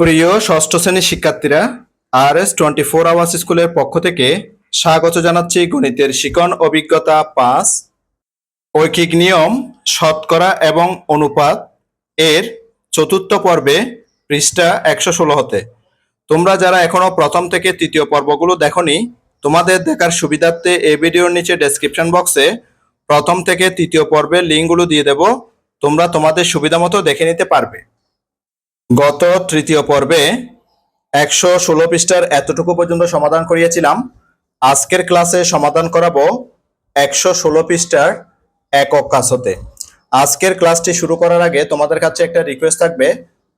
প্রিয় ষষ্ঠ শ্রেণীর শিক্ষার্থীরা, RS24 আওয়ার্স স্কুলের পক্ষ থেকে স্বাগত জানাচ্ছি গণিতের শিখন অভিজ্ঞতা 5 ঐকিক নিয়ম, শতকরা এবং অনুপাত এর চতুর্থ পর্বে পৃষ্ঠা 116 হতে। তোমরা যারা এখনো প্রথম থেকে তৃতীয় পর্বগুলো দেখোনি, তোমাদের দেখার সুবিধার্থে এই ভিডিওর নিচে ডেসক্রিপশন বক্সে প্রথম থেকে তৃতীয় পর্বের লিঙ্কগুলো দিয়ে দেব। তোমরা তোমাদের সুবিধা মতো দেখে নিতে পারবে। গত তৃতীয় পর্বে 116 পৃষ্ঠার এতটুকু পর্যন্ত সমাধান করিয়েছিলাম। আজকের ক্লাসে সমাধান করাবো 116 পৃষ্ঠার একক কাজ হতে। আজকের ক্লাসটি শুরু করার আগে তোমাদের কাছে একটা রিকোয়েস্ট থাকবে,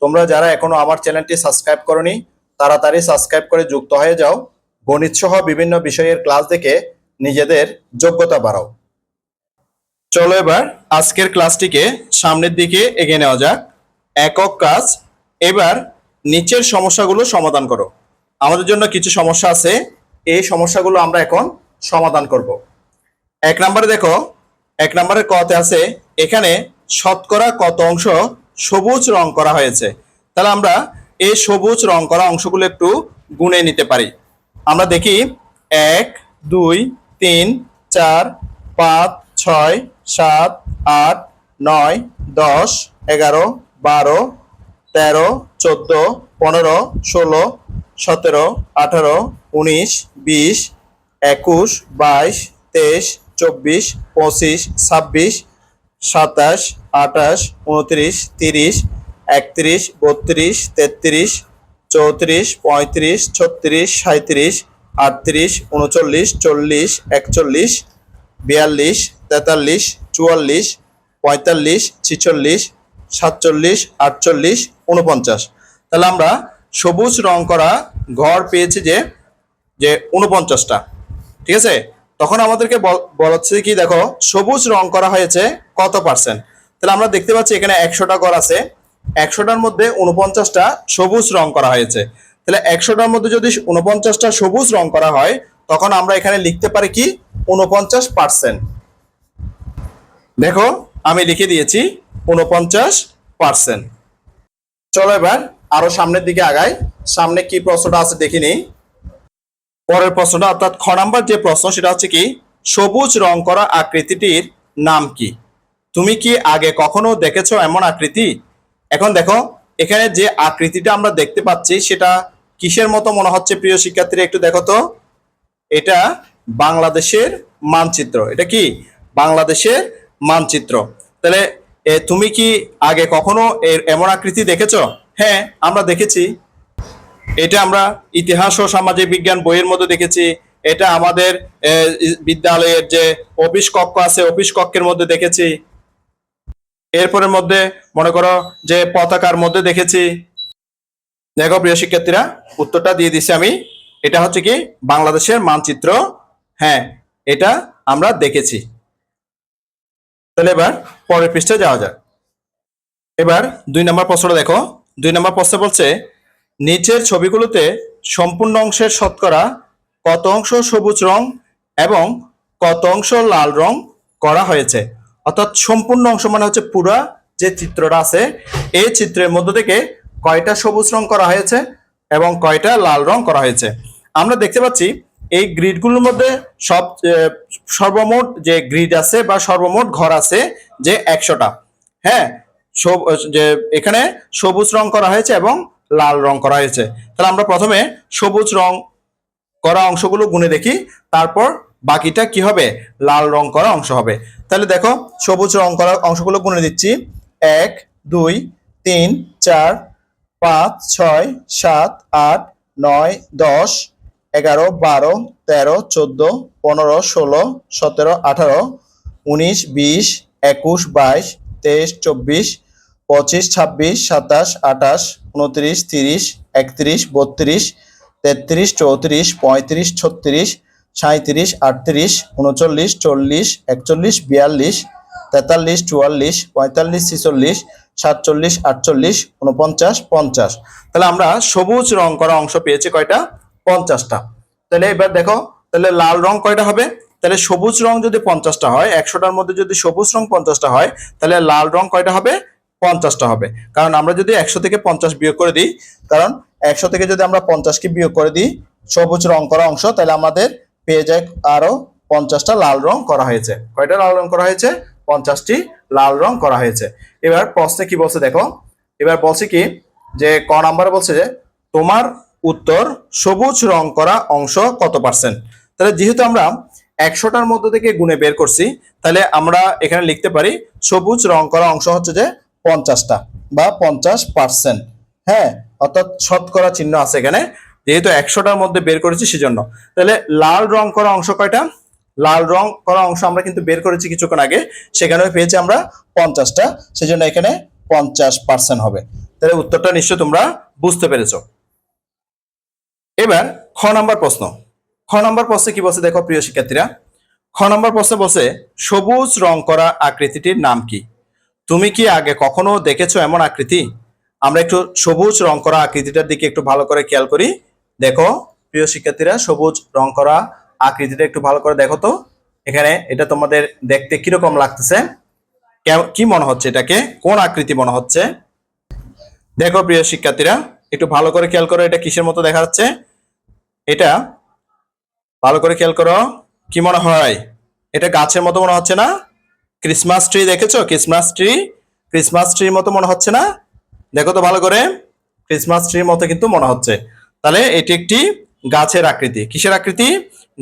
তোমরা যারা এখনো আমার চ্যানেলটি সাবস্ক্রাইব করনি তাড়াতাড়ি সাবস্ক্রাইব করে যুক্ত হয়ে যাও। গণিত সহ বিভিন্ন বিষয়ের ক্লাস দেখে নিজেদের যোগ্যতা বাড়াও। চলো এবার আজকের ক্লাসটিকে সামনের দিকে এগিয়ে নেওয়া যাক। একক কাজ, এবার নিচের সমস্যাগুলো সমাধান করো। আমাদের জন্য কিছু সমস্যা আছে, এই সমস্যাগুলো আমরা এখন সমাধান করব। এক নম্বরে দেখো, এক নম্বরের কতে আছে এখানে শতকরা কত অংশ সবুজ রং করা হয়েছে। তাহলে আমরা এই সবুজ রং করা অংশগুলো একটু গুণে নিতে পারি। আমরা দেখি 1 2 3 4 5 6 7 8 9 10 11 12 13 14 15 16 17 18 19 20 21 22 23 24 25 26 27 28 29 30 31 32 33 34 35 36 37 38 39 40 41 42 43 44 45 46 47 48 49। তাহলে আমরা সবুজ রং করা ঘর পেয়েছি যে 49টা। ঠিক আছে, তখন আমাদেরকে বলছে কি, দেখো সবুজ রং করা হয়েছে কত পার্সেন্ট। তাহলে আমরা দেখতে পাচ্ছি এখানে 100টা ঘর আছে, 100টার মধ্যে 49টা সবুজ রং করা হয়েছে। তাহলে 100টার মধ্যে যদি 49টা সবুজ রং করা হয়, তখন আমরা এখানে লিখতে পারি কি 49%। দেখো আমি লিখে দিয়েছি 49%। চলো এবার আরো সামনের দিকে আগাই। সামনে কি প্রশ্নটা আছে দেখি নিই। পরের প্রশ্নটা অর্থাৎ খ নাম্বার যে প্রশ্ন, সেটা হচ্ছে কি, সবুজ রং করা আকৃতিটির নাম কি? তুমি কি আগে কখনো দেখেছো এমন আকৃতি? এখন দেখো এখানে যে আকৃতিটা আমরা দেখতে পাচ্ছি সেটা কিসের মতো মনে হচ্ছে প্রিয় শিক্ষার্থীরা? একটু দেখো তো, এটা বাংলাদেশের মানচিত্র। এটা কি বাংলাদেশের মানচিত্র। তাহলে তুমি কি আগে কখনো এমন আকৃতি দেখেছো? হ্যাঁ, আমরা দেখেছি। এটা আমরা ইতিহাস ও সামাজিক বিজ্ঞান বইয়ের মধ্যে দেখেছি। এটা আমাদের বিদ্যালয়ের যে অফিস কক্ষ আছে, অফিস কক্ষের মধ্যে দেখেছি। এরপরের মধ্যে মনে করো যে পতাকার মধ্যে দেখেছি। দেখো প্রিয় শিক্ষার্থীরা, উত্তরটা দিয়ে দিছি আমি। এটা হচ্ছে কি বাংলাদেশের মানচিত্র। হ্যাঁ, এটা আমরা দেখেছি। তাহলে এবার পরের পৃষ্ঠায় যাওয়া যাক। এবার 2 নম্বর প্রশ্নটা দেখো। 2 নম্বর প্রশ্ন বলছে, নিচের ছবিগুলোতে সম্পূর্ণ অংশের শতকরা কত অংশ সবুজ রং এবং কত অংশ লাল রং করা হয়েছে। অর্থাৎ সম্পূর্ণ অংশ মানে হচ্ছে পুরা যে চিত্রটা আছে, এই চিত্রের মধ্য থেকে কয়টা সবুজ রং করা হয়েছে এবং কয়টা লাল রং করা হয়েছে। আমরা দেখতে পাচ্ছি এই গ্রিডগুলোর মধ্যে সর্বমোট যে গ্রিড আছে বা সর্বমোট ঘর আছে যে 100টা। হ্যাঁ, যে এখানে সবুজ রং করা হয়েছে এবং লাল রং করা হয়েছে। তাহলে আমরা প্রথমে সবুজ রং করা অংশগুলো গুনে দেখি, তারপর বাকিটা কি হবে, লাল রং করা অংশ হবে। তাহলে দেখো সবুজ রং করা অংশগুলো গুনে দিচ্ছি। 1 2 3 4 5 6 7 8 9 10 11 12 13 14 15 16 17 18 19 20 21 22 23 24 25 26 27 28 29 30 31 32 33 34 35 36 37 38 39 40 41 42 43 44 45 46 47 48 49 50। তাহলে আমরা সবুজ রং করা অংশ পেয়েছি কয়টা? 50টা। তাহলে এবার দেখো, তাহলে লাল রং কয়টা হবে? তাহলে সবুজ রং যদি 50টা হয়, 100টার মধ্যে যদি সবুজ রং 50টা হয়, তাহলে লাল রং কয়টা হবে? 50টা হবে। কারণ আমরা যদি 100 থেকে 50 বিয়োগ করে দিই, কারণ 100 থেকে যদি আমরা 50কে বিয়োগ করে দিই সবুজ রং করা অংশ, তাহলে আমাদের পেয়ে যায় আরো 50টা লাল রং করা হয়েছে। কয়টা লাল রং করা হয়েছে? 50টি লাল রং করা হয়েছে। এবার প্রশ্নে কি বলছে দেখো, এবার বলছে কি যে ক নাম্বারে বলছে যে তোমার উত্তর সবুজ রং করা অংশ কত পার্সেন্ট। তাহলে যেহেতু আমরা 100টার মধ্যে থেকে গুণে বের করছি, তাহলে আমরা এখানে লিখতে পারি সবুজ রং করা অংশ হচ্ছে যে 50টা বা 50%। হ্যাঁ, অর্থাৎ শতকরা চিহ্ন আছে এখানে, যেহেতু 100টার মধ্যে বের করেছি সেজন্য। তাহলে লাল রং করা অংশ কয়টা? লাল রং করা অংশ আমরা কিন্তু বের করেছি কিছুক্ষণ আগে, সেখানেও পেয়েছি আমরা 50টা, সেজন্য এখানে 50% হবে। তাহলে উত্তরটা নিশ্চয় তোমরা বুঝতে পেরেছো। এবার খ নাম্বার প্রশ্ন। খ নাম্বার প্রশ্নে কি বলছে দেখো প্রিয় শিক্ষার্থীরা, খ নাম্বার প্রশ্নে বলছে সবুজ রং করা আকৃতিটির নাম কি? তুমি কি আগে কখনো দেখেছো এমন আকৃতি? আমরা একটু সবুজ রং করা আকৃতিটার দিকে একটু ভালো করে খেয়াল করি। দেখো প্রিয় শিক্ষার্থীরা, সবুজ রং করা আকৃতিটা একটু ভালো করে দেখো তো। এখানে এটা তোমাদের দেখতে কিরকম লাগতেছে? কি মনে হচ্ছে? এটাকে কোন আকৃতি মনে হচ্ছে? দেখো প্রিয় শিক্ষার্থীরা, একটু ভালো করে খেয়াল করো, এটা কিসের মতো দেখা যাচ্ছে? এটা ভালো করে খেয়াল করো, কি মনে হয়? এটা গাছের মতো মনে হচ্ছে না? ক্রিসমাস ট্রি দেখেছো? ক্রিসমাস ট্রি, ক্রিসমাস ট্রির মতো মনে হচ্ছে না? দেখো তো ভালো করে, ক্রিসমাস ট্রির মতো কিন্তু মনে হচ্ছে। তাহলে এটি একটি গাছের আকৃতি। কিসের আকৃতি?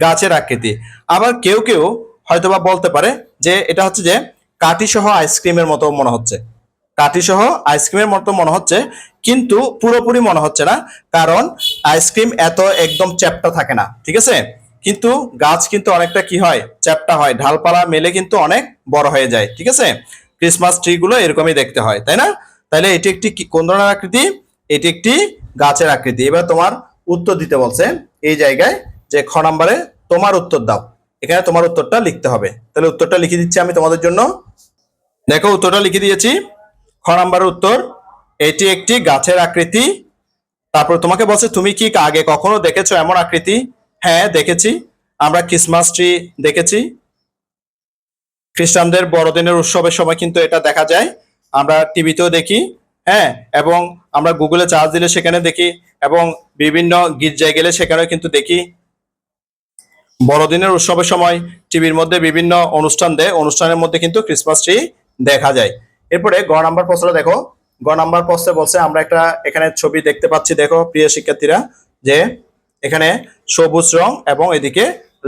গাছের আকৃতি। আবার কেউ কেউ হয়তোবা বলতে পারে যে এটা হচ্ছে যে কাঠি সহ আইসক্রিমের মতো মনে হচ্ছে। কাঠি সহ আইসক্রিমের মতো মনে হচ্ছে, কিন্তু পুরোপুরি মনে হচ্ছে না, কারণ আইসক্রিম এত একদম চ্যাপ্টা থাকে না, ঠিক আছে? কিন্তু গাছ কিন্তু অনেকটা কি হয়, চ্যাপ্টা হয়, ঢালপালা মেলে কিন্তু অনেক বড় হয়ে যায়, ঠিক আছে? ক্রিসমাস ট্রি গুলো এরকমই দেখতে হয়, তাই না? তাহলে এটি একটি কোন ধরনের আকৃতি? এটি একটি গাছের আকৃতি। এবার তোমার উত্তর দিতে বলছে এই জায়গায়, যে খ নাম্বারে তোমার উত্তর দাও। এখানে তোমার উত্তরটা লিখতে হবে। তাহলে উত্তরটা লিখে দিচ্ছি আমি তোমাদের জন্য। দেখো উত্তরটা লিখে দিয়েছি। খ নাম্বারের উত্তর, এটি একটি গাছের আকৃতি। তারপর তোমাকে বলছে তুমি কি আগে কখনো দেখেছো এমন আকৃতি? হ্যাঁ দেখেছি, আমরা ক্রিসমাস ট্রি দেখেছি। খ্রিস্টানদের বড়দিনের উৎসবের সময় কিন্তু এটা দেখা যায়, আমরা টিভিতেও দেখি। হ্যাঁ, এবং আমরা গুগলে চার্জ দিলে সেখানে দেখি, এবং বিভিন্ন গির্জায় গেলে সেখানেও কিন্তু দেখি। বড়দিনের উৎসবের সময় টিভির মধ্যে বিভিন্ন অনুষ্ঠান দেয়, অনুষ্ঠানের মধ্যে কিন্তু ক্রিসমাস ট্রি দেখা যায়। এরপরে গ নাম্বার প্রশ্নটা দেখো। গ নাম্বার প্রশ্নে বলছে আমরা একটা এখানে ছবি দেখতে পাচ্ছি, দেখো প্রিয় শিক্ষার্থীরা, যে এখানে সবুজ রং এবং এদিকে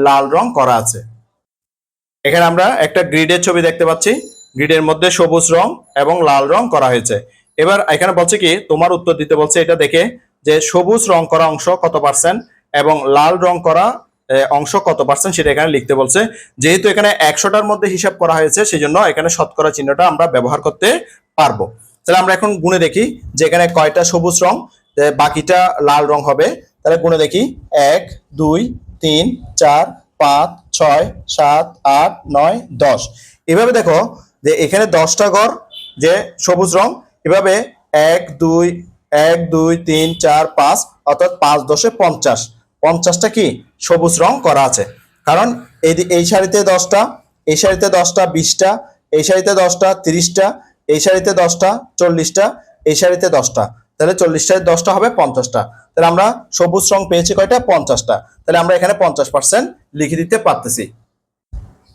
লাল রং করা আছে। এখানে আমরা একটা গ্রিডের ছবি দেখতে পাচ্ছি, গ্রিডের মধ্যে সবুজ রং এবং লাল রং করা হয়েছে। এবার এখানে বলছে কি তোমার উত্তর দিতে বলছে এটা দেখে, যে সবুজ রং করা অংশ কত পার্সেন্ট এবং লাল রং করা অংশ কত পার্সেন্ট সেটা এখানে লিখতে বলছে। যেহেতু এখানে 100টার মধ্যে হিসাব করা হয়েছে, সেই জন্য এখানে শতকরা চিহ্নটা আমরা ব্যবহার করতে পারবো। তাহলে আমরা এখন গুণে দেখি যে এখানে কয়টা সবুজ রং, বাকিটা লাল রং হবে। তাহলে গুণে দেখি, 1 2 3 4 5 6 7 8 9 10। এভাবে দেখো যে এখানে 10টা ঘর যে সবুজ রং, এভাবে 1 2 1 2 3 4 5, অর্থাৎ 5 10 50, 50টা কি সবুজ রং করা আছে। কারণ এই সারিতে 10টা, এই সারিতে 10টা 20টা, এই সারিতে 10টা 30টা, এই সারিতে 10টা 40টা, এই সারিতে 10টা, তাহলে 40টায় 10টা হবে 50টা। তাহলে আমরা সবুজ রং পেয়েছি কয়টা? 50টা। তাহলে আমরা এখানে 50% লিখে দিতে পারতেছি।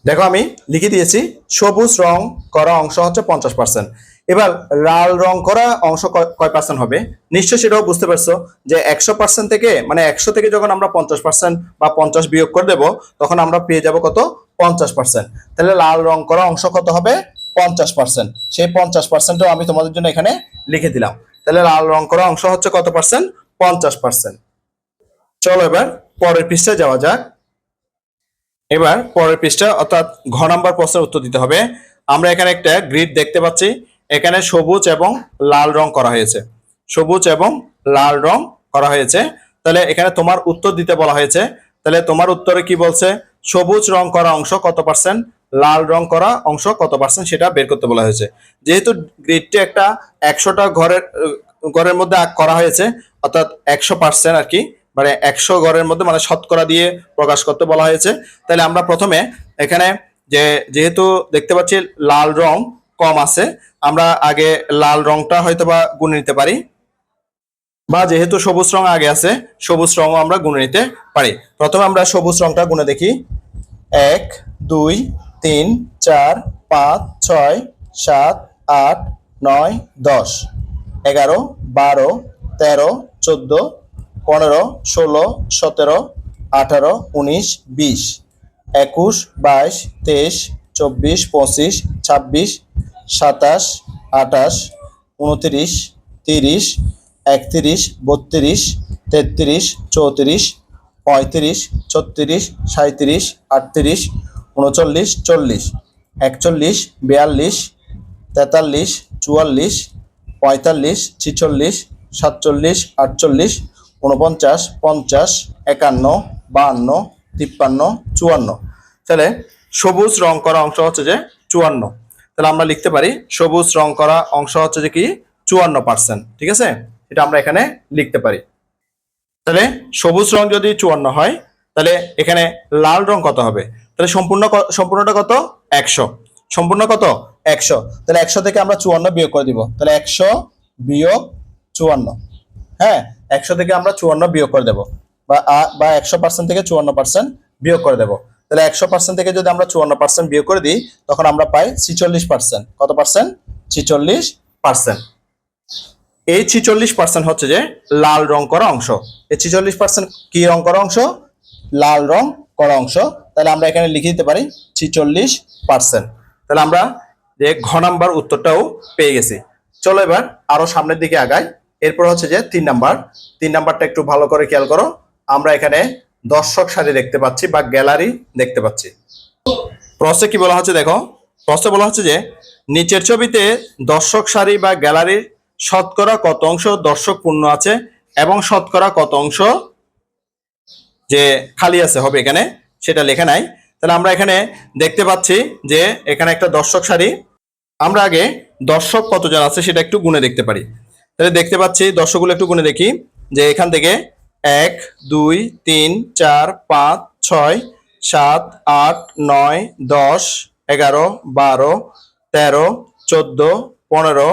দেখো আমি লিখে দিয়েছি সবুজ রং করা অংশ হচ্ছে 50%। এবার লাল রং করা অংশ কয় পার্সেন্ট হবে? নিশ্চয়ই সেটাও বুঝতে পারছো যে 100% থেকে, মানে 100 থেকে যখন আমরা 50% বা 50 বিয়োগ করে দেব, তখন আমরা পেয়ে যাব কত? 50%। তাহলে লাল রং করা অংশ কত হবে? 50%। সেই 50%ও আমি তোমাদের জন্য এখানে লিখে দিলাম। তাহলে লাল রং করা অংশ হচ্ছে কত পার্সেন্ট? 50%। চলো এবার পরের পৃষ্ঠায় যাওয়া যাক। এবার পরের পৃষ্ঠা, অর্থাৎ ঘ নাম্বার প্রশ্নের উত্তর দিতে হবে। আমরা এখানে একটা গ্রিড দেখতে পাচ্ছি, এখানে সবুজ এবং লাল রং করা হয়েছে, সবুজ এবং লাল রং করা হয়েছে। তাহলে এখানে তোমার উত্তর দিতে বলা হয়েছে। তাহলে তোমার উত্তরে কি বলছে? সবুজ রং করা অংশ কত পার্সেন্ট, লাল রং করা অংশ কত পার্সেন্ট সেটা বের করতে বলা হয়েছে। যেহেতু গ্রিডটি একটা 100টা ঘরের মধ্যে করা হয়েছে, অর্থাৎ 100% আর কি, মানে 100 ঘরের মধ্যে মানে শতকরা দিয়ে প্রকাশ করতে বলা হয়েছে। তাহলে আমরা প্রথমে এখানে যেহেতু দেখতে পাচ্ছি লাল রং কম আছে, আমরা আগে লাল রংটা হয়তো বা গুনে নিতে পারি, বা যেহেতু সবুজ রং আগে আছে সবুজ রঙও আমরা গুনে নিতে পারি। প্রথমে আমরা সবুজ রংটা গুনে দেখি। 1 2 3 4 5 6 7 8 9 10 11 12 13 14 15 16 17 18 19 20 21 22 23 24 25 26 27 28 29 30 31 32 33 34 35 36 37 38 39 40 41 42 43 44 45 46 47 48 49 50 51 52 53 54। তাহলে সবুজ রং করা অংশ হচ্ছে যে 54। তাহলে আমরা লিখতে পারি সবুজ রং করা অংশ হচ্ছে যে কি 54%। ঠিক আছে, এটা আমরা এখানে লিখতে পারি। তাহলে সবুজ রং যদি 54 হয় তাহলে এখানে লাল রং কত হবে? তাহলে সম্পূর্ণটা কত? 100। সম্পূর্ণ কত? 100। তাহলে 100 থেকে আমরা 54 বিয়োগ করে দিব। তাহলে 100 বিয়োগ 54। হ্যাঁ, 100 থেকে আমরা 54 বিয়োগ করে দেব, বা 100% থেকে 54% বিয়োগ করে দেব। তাহলে 100% থেকে যদি আমরা 54% বিয়োগ করে দিই তখন আমরা পাই 46%। কত পার্সেন্ট? 46%। এই 46% হচ্ছে যে লাল রং করা অংশ। এই 46% কি রং করা অংশ? লাল রং করা অংশ। তাহলে আমরা এখানে লিখে দিতে পারি 46%। তাহলে আমরা যে ঘ নাম্বার উত্তরটাও পেয়ে গেছি। চলো এবার আরো সামনের দিকে আগাই। এরপর হচ্ছে যে 3 নাম্বারটা একটু ভালো করে খেয়াল করো। আমরা এখানে দর্শক সারি দেখতে পাচ্ছি বা গ্যালারি দেখতে পাচ্ছি। প্রশ্নে কি বলা হচ্ছে দেখো, প্রশ্নে বলা হচ্ছে যে নিচের ছবিতে দর্শক সারি বা গ্যালারির শতকরা কত অংশ দর্শক পূর্ণ আছে এবং শতকরা কত অংশ যে খালি আছে হবে এখানে সেটা লেখা নাই। তাহলে আমরা এখানে দেখতে পাচ্ছি যে এখানে একটা দর্শক সারি। আমরা আগে দর্শক কতজন আছে সেটা একটু গুনে দেখতে পারি। তাহলে দেখতে পাচ্ছি দর্শকগুলো একটু গুনে দেখি যে এখান থেকে 1 2 3 4 5 6 7 8 9 10 11 12 13 14 15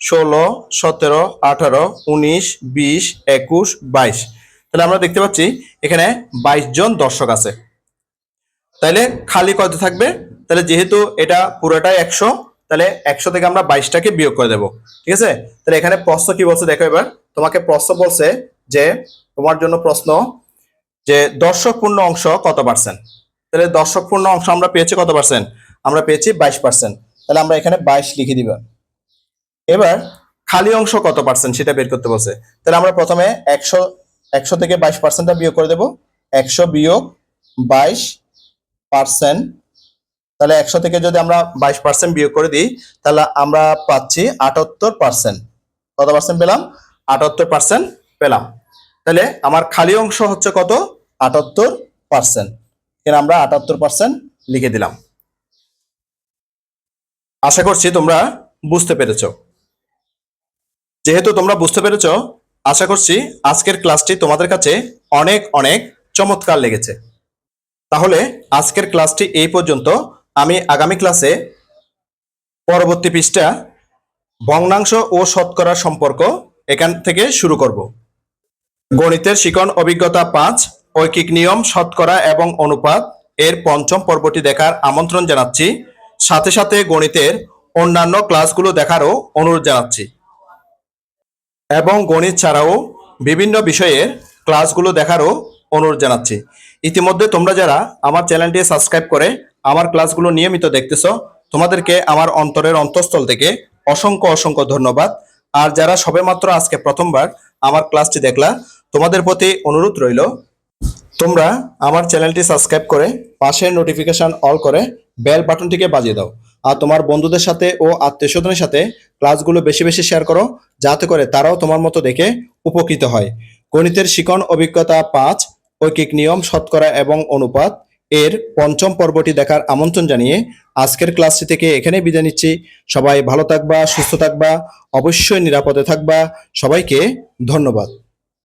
16 17 18 19 20 21 22। তাহলে আমরা দেখতে পাচ্ছি এখানে 22 জন দর্শক আছে। তাহলে খালি কত থাকবে? তাহলে যেহেতু এটা পুরোটাই 100, তাহলে 100 থেকে আমরা 22টাকে বিয়োগ করে দেব। ঠিক আছে, তাহলে এখানে প্রশ্ন কি বলছে দেখো। এবার তোমাকে প্রশ্ন বলছে যে তোমার জন্য প্রশ্ন যে দর্শক পূর্ণ অংশ কত পার্সেন্ট। তাহলে দর্শক পূর্ণ অংশ আমরা পেয়েছি কত পার্সেন্ট? আমরা পেয়েছি 22%। তাহলে আমরা এখানে 22 লিখে দিব। এবার খালি অংশ কত পার্সেন্ট সেটা বের করতে বলছে। তাহলে আমরা প্রথমে 100 থেকে 22%টা বিয়োগ করে দেব। 100 বিয়োগ 22%। তাহলে 100 থেকে যদি আমরা 22% বিয়োগ করে দিই তাহলে আমরা পাচ্ছি 78%। কত পার্সেন্ট পেলাম? 78% পেলাম। তাহলে আমার খালি অংশ হচ্ছে কত? 78%। এখানে আমরা 78% লিখে দিলাম। আশা করছি তোমরা বুঝতে পেরেছো। যেহেতু তোমরা বুঝতে পেরেছো, আশা করছি আজকের ক্লাসটি তোমাদের কাছে অনেক অনেক চমৎকার লেগেছে। তাহলে আজকের ক্লাসটি এই পর্যন্ত। আমি আগামী ক্লাসে পরবর্তী পৃষ্ঠা ভগ্নাংশ ও শতকরার সম্পর্ক এখান থেকে শুরু করব। গণিতের শিখন অভিজ্ঞতা 5 ঐকিক নিয়ম, শতকরা এবং অনুপাত এর পঞ্চম পর্বটি দেখার আমন্ত্রণ জানাচ্ছি। সাথে সাথে গণিতের অন্যান্য ক্লাসগুলো দেখারও অনুরোধ জানাচ্ছি এবং গণিত ছাড়াও বিভিন্ন বিষয়ের ক্লাসগুলো দেখারও অনুরোধ জানাচ্ছি। ইতিমধ্যে তোমরা যারা আমার চ্যানেলটি সাবস্ক্রাইব করে আমার ক্লাসগুলো নিয়মিত দেখতেছো, তোমাদেরকে আমার অন্তরের অন্তঃস্থল থেকে অসংখ্য অসংখ্য ধন্যবাদ। আর যারা সবেমাত্র আজকে প্রথমবার আমার ক্লাসটি দেখলা, তোমাদের প্রতি অনুরোধ রইল তোমরা আমার চ্যানেলটি সাবস্ক্রাইব করে পাশের নোটিফিকেশন অল করে বেল বাটনটিকে বাজিয়ে দাও। আর তোমার বন্ধুদের সাথে ও আত্মীয়স্বজনের সাথে ক্লাসগুলো বেশি বেশি শেয়ার করো, যাতে করে তারাও তোমার মতো দেখে উপকৃত হয়। গণিতের শিখন অভিজ্ঞতা 5 ঐকিক নিয়ম, শতকরা এবং অনুপাত এর পঞ্চম পর্বটি দেখার আমন্ত্রণ জানিয়ে আজকের ক্লাসটি থেকে এখানে বিদায় নিচ্ছি। সবাই ভালো থাকবা, সুস্থ থাকবা, অবশ্যই নিরাপদে থাকবা। সবাইকে ধন্যবাদ।